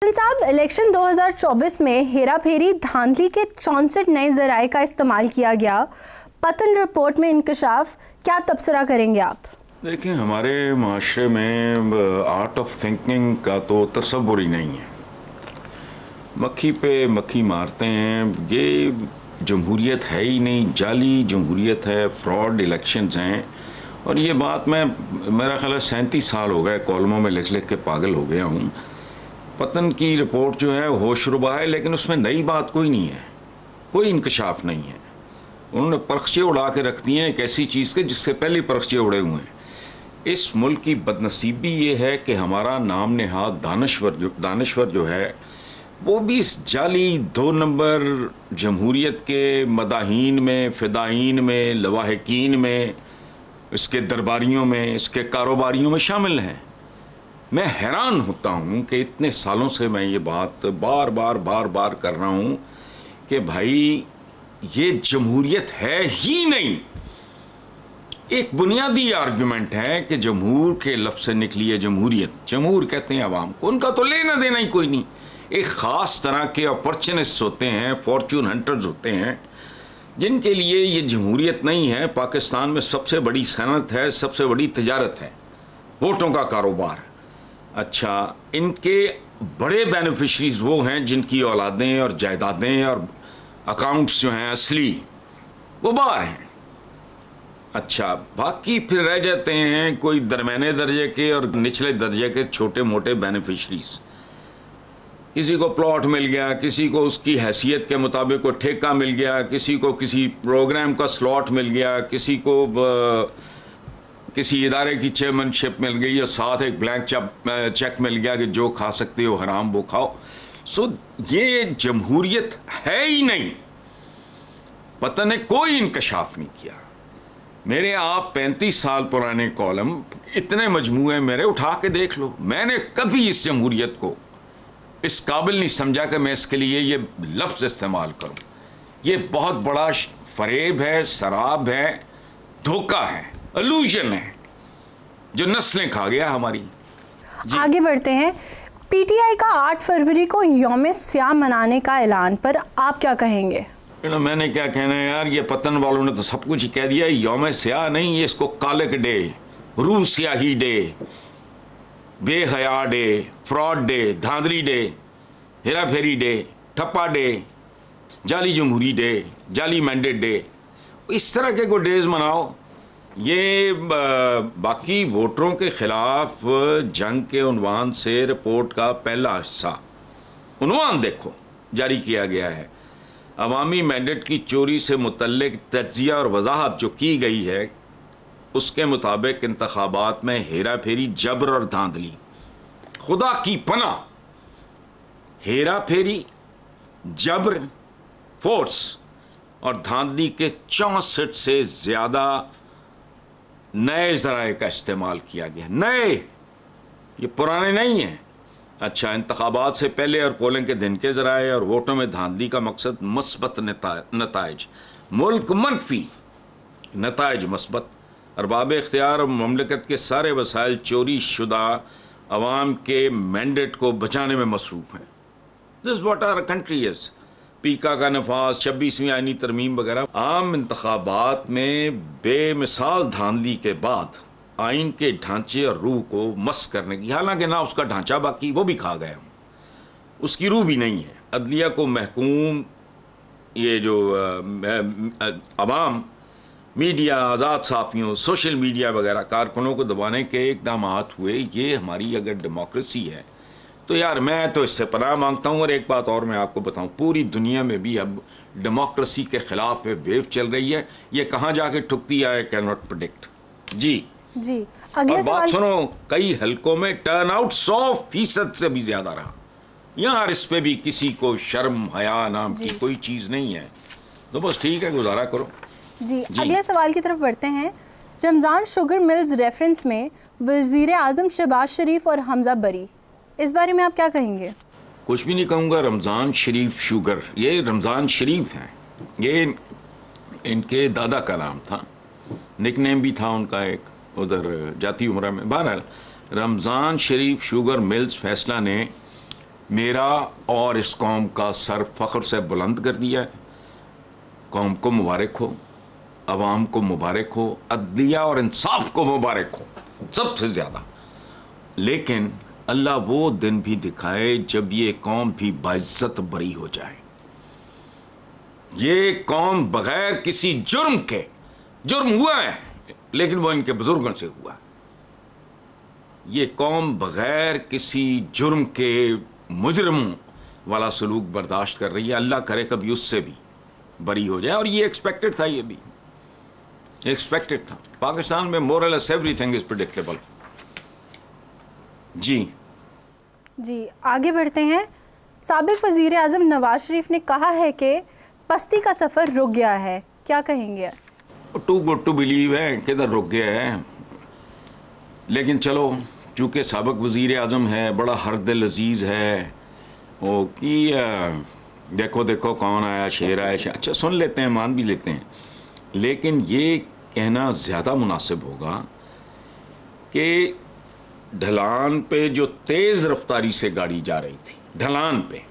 पतन साहब, इलेक्शन 2024 में हेरा फेरी धांधली के 64 नए जराए का इस्तेमाल किया गया। पतन रिपोर्ट में इंकशाफ, क्या तबसरा करेंगे आप? देखिए, हमारे माशरे में आर्ट ऑफ थिंकिंग का तो तसव्वुर ही नहीं है। मक्खी पे मक्खी मारते हैं। ये जमहूरियत है ही नहीं, जाली जमहूरियत है, फ्रॉड इलेक्शंस हैं। और ये बात मेरा ख्याल 37 साल हो गए कॉलमों में लिख लिख के पागल हो गया हूँ। पतन की रिपोर्ट जो है होशरुबा है, लेकिन उसमें नई बात कोई नहीं है, कोई इंकशाफ नहीं है। उन्होंने परखचे उड़ा के रख दिए हैं एक ऐसी चीज़ के जिससे पहले परखचे उड़े हुए हैं। इस मुल्क की बदनसीबी ये है कि हमारा नाम नेहाद दानश्वर जो है वो भी इस जाली 2 नंबर जमहूरियत के मदाहीन में, फ़िदाईन में, लवाहकीन में, इसके दरबारियों में, इसके कारोबारियों में शामिल हैं। मैं हैरान होता हूँ कि इतने सालों से मैं ये बात बार बार कर रहा हूँ कि भाई ये जमहूरियत है ही नहीं। एक बुनियादी आर्गुमेंट है कि जमहूर के लफ्ज़ से निकली है जमहूरियत। जमहूर कहते हैं अवाम को, उनका तो लेना देना ही कोई नहीं। एक ख़ास तरह के अपॉर्चुनिस्ट्स होते हैं, फॉर्चून हंटर्स होते हैं, जिनके लिए ये जमहूरियत नहीं है। पाकिस्तान में सबसे बड़ी सनत है, सबसे बड़ी तिजारत है, वोटों का कारोबार। अच्छा, इनके बड़े बेनिफिशरीज वो हैं जिनकी औलादें और जायदादें और अकाउंट्स जो हैं असली वो बाहर हैं। अच्छा, बाकी फिर रह जाते हैं कोई दरमियाने दर्जे के और निचले दर्जे के छोटे मोटे बेनिफिशरीज। किसी को प्लॉट मिल गया, किसी को उसकी हैसियत के मुताबिक को ठेका मिल गया, किसी को किसी प्रोग्राम का स्लॉट मिल गया, किसी को किसी इदारे की चेयरमैनशिप मिल गई और साथ एक ब्लैंक चेक मिल गया कि जो खा सकते हो हराम वो खाओ। सो ये जमहूरियत है ही नहीं। पतन ने कोई इंकशाफ नहीं किया। मेरे आप 35 साल पुराने कॉलम इतने मजमूए मेरे उठा के देख लो। मैंने कभी इस जमहूरियत को इस काबिल नहीं समझा कि मैं इसके लिए ये लफ्ज़ इस्तेमाल करूं। ये बहुत बड़ा फरेब है, शराब है, धोखा है, इल्यूजन है जो नस्लें खा गया हमारी। आगे बढ़ते हैं। पीटीआई का 8 फरवरी को यौम स्याह मनाने का ऐलान पर आप क्या कहेंगे? मैंने क्या कहना है यार, ये पतन वालों ने तो सब कुछ ही कह दिया। यौम स्याह नहीं, ये इसको कालक डे, रूह स्याही डे, बेहया डे, फ्रॉड डे, धांधली डे, हेरा फेरी डे, ठप्पा डे, जाली जमहूरी डे, जाली मैंडेट डे, इस तरह के को डेज मनाओ। ये बाकी वोटरों के खिलाफ जंग के उन्वान से रिपोर्ट का पहला हिस्सा, उन्वान देखो, जारी किया गया है। अवामी मैंडेट की चोरी से मुतल्लिक तज्जिया और वजाहत जो की गई है उसके मुताबिक इंतखाबात में हेरा फेरी, जबर और धांधली, खुदा की पनाह, हेरा फेरी, जबर, फोर्स और धांधली के 64 से ज़्यादा नए ज़राए का इस्तेमाल किया गया। नए, ये पुराने नहीं हैं। अच्छा, इंतखाबात से पहले और पोलिंग के दिन के ज़राए और वोटों में धांधली का मकसद मस्बत नताइज, मुल्क मनफी, नताइज मस्बत, अरबाब इख्तियार और ममलकत के सारे वसाइल चोरी शुदा अवाम के मैंडेट को बचाने में मसरूफ़ हैं। This what our country is. PECA का नफाज, 26वीं आईनी तरमीम वगैरह। आम इंतखाबात में बेमिसाल धांधली के बाद आइन के ढांचे और रूह को मस करने की, हालांकि ना उसका ढांचा बाकी, वो भी खा गए हम, उसकी रूह भी नहीं है। अदलिया को महकूम, ये जो अवाम, मीडिया, आज़ाद साफ़ियों, सोशल मीडिया वगैरह कारकुनों को दबाने के इक़दाम हुए। ये हमारी अगर डेमोक्रेसी है तो यार मैं तो इससे पनाह मांगता हूँ। और एक बात और मैं आपको बताऊँ, पूरी दुनिया में भी अब डेमोक्रेसी के ख़िलाफ़ वेव चल रही है। ये कहाँ जाके ठुकती है, आई कैन नॉट प्रेडिक्ट। जी अगले और बात सुनो, कई हलकों में टर्न आउट 100% से भी ज़्यादा रहा। यार इस पर भी किसी को शर्म हया नाम की कोई चीज़ नहीं है, तो बस ठीक है, गुजारा करो। जी अगले सवाल की तरफ बढ़ते हैं। रमज़ान शुगर मिल्स रेफरेंस में वज़ीर आज़म शहबाज शरीफ और हमजा बरी, इस बारे में आप क्या कहेंगे? कुछ भी नहीं कहूँगा। रमज़ान शरीफ शुगर, ये रमज़ान शरीफ हैं, ये इनके दादा का नाम था, निकनेम भी था उनका एक उधर जाती उम्र में। बहरहाल रमज़ान शरीफ शुगर मिल्स फैसला ने मेरा और इस कौम का सर फ़ख्र से बुलंद कर दिया है। कौम को मुबारक हो, अवाम को मुबारक हो, अदलिया और इंसाफ को मुबारक हो सबसे ज़्यादा। लेकिन अल्लाह वो दिन भी दिखाए जब ये कौम भी बाइज्जत बरी हो जाए। ये कौम बगैर किसी जुर्म के, जुर्म हुआ है लेकिन वो इनके बुजुर्गों से हुआ, ये कौम बगैर किसी जुर्म के मुजरमों वाला सलूक बर्दाश्त कर रही है। अल्लाह करे कभी उससे भी बरी हो जाए। और ये एक्सपेक्टेड था, ये भी एक्सपेक्टेड था। पाकिस्तान में मोर और लेस एवरीथिंग इज प्रेडिक्टेबल। जी आगे बढ़ते हैं। साबिक वज़ीर आज़म नवाज शरीफ ने कहा है कि पस्ती का सफ़र रुक गया है, क्या कहेंगे? टू गुड टू बिलीव है, किधर रुक गया है। लेकिन चलो, चूँकि साबिक वज़ीर आज़म है, बड़ा हरदिल अजीज़ है, वो कि देखो देखो कौन आया, शेर आया, शेर। अच्छा सुन लेते हैं, मान भी लेते हैं, लेकिन ये कहना ज़्यादा मुनासिब होगा कि ढलान पे जो तेज़ रफ्तारी से गाड़ी जा रही थी, ढलान पे,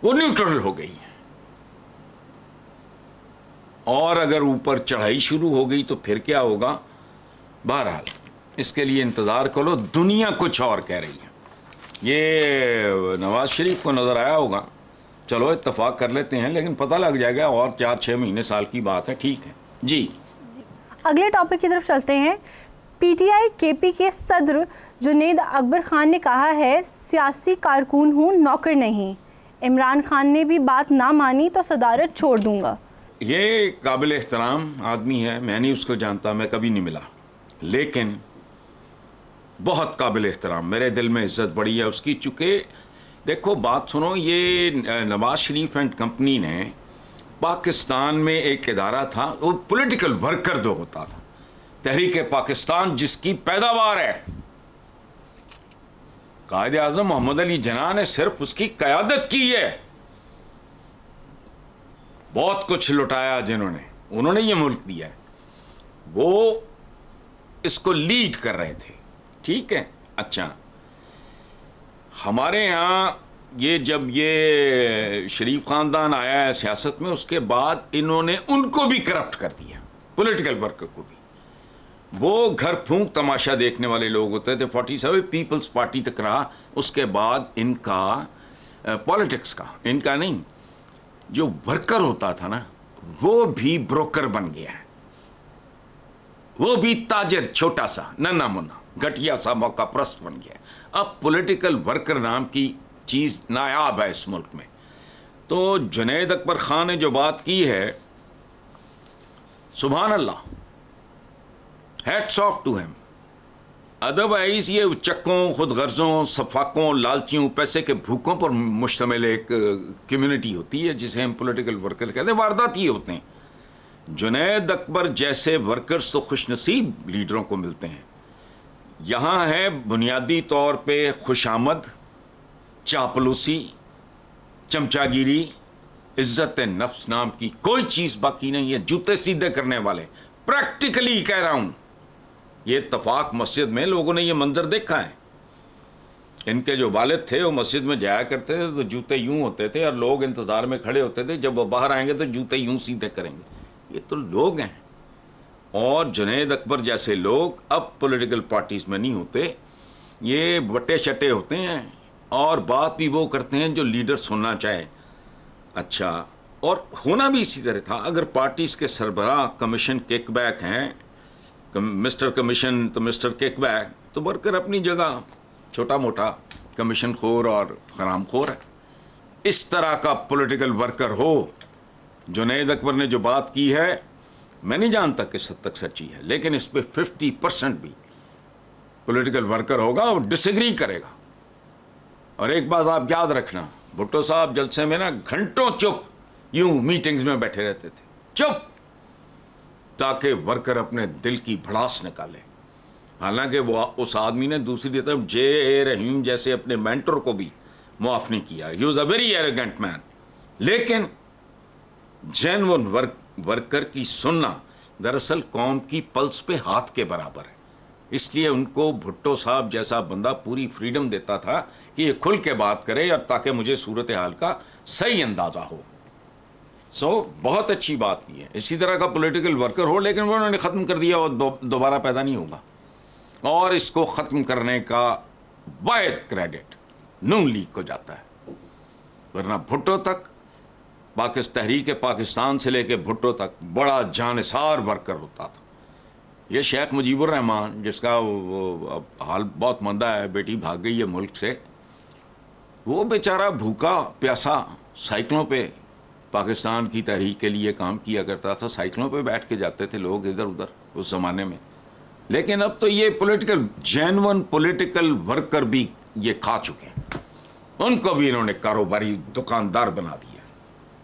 वो न्यूट्रल हो गई है, और अगर ऊपर चढ़ाई शुरू हो गई तो फिर क्या होगा। बहरहाल इसके लिए इंतज़ार करो, दुनिया कुछ और कह रही है। ये नवाज शरीफ को नज़र आया होगा, चलो इत्तफाक कर लेते हैं, लेकिन पता लग जाएगा, और 4-6 महीने साल की बात है। ठीक है जी, अगले टॉपिक की तरफ चलते हैं। पीटीआई केपी के सदर जुनैद अकबर खान ने कहा है, सियासी कारकुन हूँ, नौकर नहीं। इमरान खान ने भी बात ना मानी तो सदारत छोड़ दूंगा। ये काबिल एहतराम आदमी है, मैं नहीं उसको जानता, मैं कभी नहीं मिला, लेकिन बहुत काबिल एहतराम, मेरे दिल में इज्जत बड़ी है उसकी। चूँकि देखो बात सुनो, ये नवाज शरीफ एंड कंपनी ने पाकिस्तान में एक इदारा था, वो पॉलिटिकल वर्कर जो होता था, तहरीक पाकिस्तान जिसकी पैदावार है, कायद आज़म मोहम्मद अली जिन्ना ने सिर्फ उसकी क़यादत की है। बहुत कुछ लुटाया जिन्होंने, उन्होंने ये मुल्क दिया है, वो इसको लीड कर रहे थे। ठीक है, अच्छा हमारे यहाँ ये जब ये शरीफ ख़ानदान आया है सियासत में, उसके बाद इन्होंने उनको भी करप्ट कर दिया, पॉलिटिकल वर्कर को भी। वो घर फूंक तमाशा देखने वाले लोग होते थे। 47 पीपल्स पार्टी तक रहा, उसके बाद इनका पॉलिटिक्स का, इनका नहीं, जो वर्कर होता था ना, वो भी ब्रोकर बन गया है, वो भी ताजर, छोटा सा नन्ना मुन्ना घटिया सा मौका प्रस्त बन गया है। अब पॉलिटिकल वर्कर नाम की चीज़ नायाब है इस मुल्क में। तो जुनैद अकबर खान ने जो बात की है, सुभान अल्लाह, hats off to him. Otherwise ये उचक्कों, खुद गर्जों, सफाकों, लालचियों, पैसे के भूखों पर मुश्तमिल एक कम्युनिटी होती है जिसे हम पॉलिटिकल वर्कर कहते हैं, वारदाती होते हैं। जुनैद अकबर जैसे वर्कर्स तो खुशनसीब लीडरों को मिलते हैं। यहाँ है बुनियादी तौर पे खुशामद, चापलूसी, चमचागिरी, इज्जत नफ्स नाम की कोई चीज़ बाकी नहीं है। जूते सीधे करने वाले, प्रैक्टिकली कह रहा हूँ, ये इत्तफाक मस्जिद में लोगों ने ये मंजर देखा है। इनके जो वालिद थे वो मस्जिद में जाया करते थे तो जूते यूं होते थे और लोग इंतज़ार में खड़े होते थे, जब वो बाहर आएंगे तो जूते यूं सीधे करेंगे। ये तो लोग हैं। और जुनैद अकबर जैसे लोग अब पॉलिटिकल पार्टीज़ में नहीं होते, ये बट्टे शट्टे होते हैं और बात भी वो करते हैं जो लीडर सुनना चाहे। अच्छा, और होना भी इसी तरह था। अगर पार्टीज़ के सरबराह कमीशन किकबैक हैं, मिस्टर कमीशन तो मिस्टर किकबैक, तो वर्कर अपनी जगह छोटा मोटा कमीशन खोर और हराम खोर है। इस तरह का पॉलिटिकल वर्कर हो। जुनैद अकबर ने जो बात की है, मैं नहीं जानता किस हद तक सच्ची है, लेकिन इस पर 50% भी पॉलिटिकल वर्कर होगा और डिसएग्री करेगा। और एक बात आप याद रखना, भुट्टो साहब जलसे में ना घंटों चुप यूं मीटिंग्स में बैठे रहते थे, चुप, ताकि वर्कर अपने दिल की भड़ास निकाले। हालांकि वो उस आदमी ने दूसरी तरफ जे रहीम जैसे अपने मेंटर को भी मुआफ नहीं किया। He was a very arrogant man. लेकिन जेन्युइन वर्कर की सुनना दरअसल कौम की पल्स पे हाथ के बराबर है। इसलिए उनको भुट्टो साहब जैसा बंदा पूरी फ्रीडम देता था कि ये खुल के बात करे और ताकि मुझे सूरत हाल का सही अंदाज़ा हो। बहुत अच्छी बात की है। इसी तरह का पॉलिटिकल वर्कर हो, लेकिन वो उन्होंने ख़त्म कर दिया और दोबारा पैदा नहीं होगा। और इसको ख़त्म करने का वाहिद क्रेडिट नून लीग को जाता है, वरना भुट्टो तक तहरीक पाकिस्तान से लेके भुट्टो तक बड़ा जानसार वर्कर होता था। ये शेख मुजीबुर रहमान, जिसका वो हाल बहुत मंदा है, बेटी भाग गई है मुल्क से, वो बेचारा भूखा प्यासा साइकिलों पे पाकिस्तान की तहरीक के लिए काम किया करता था। साइकिलों पे बैठ के जाते थे लोग इधर उधर उस ज़माने में। लेकिन अब तो ये जेन्युइन पॉलिटिकल वर्कर भी ये खा चुके हैं, उनको भी इन्होंने कारोबारी दुकानदार बना दिया।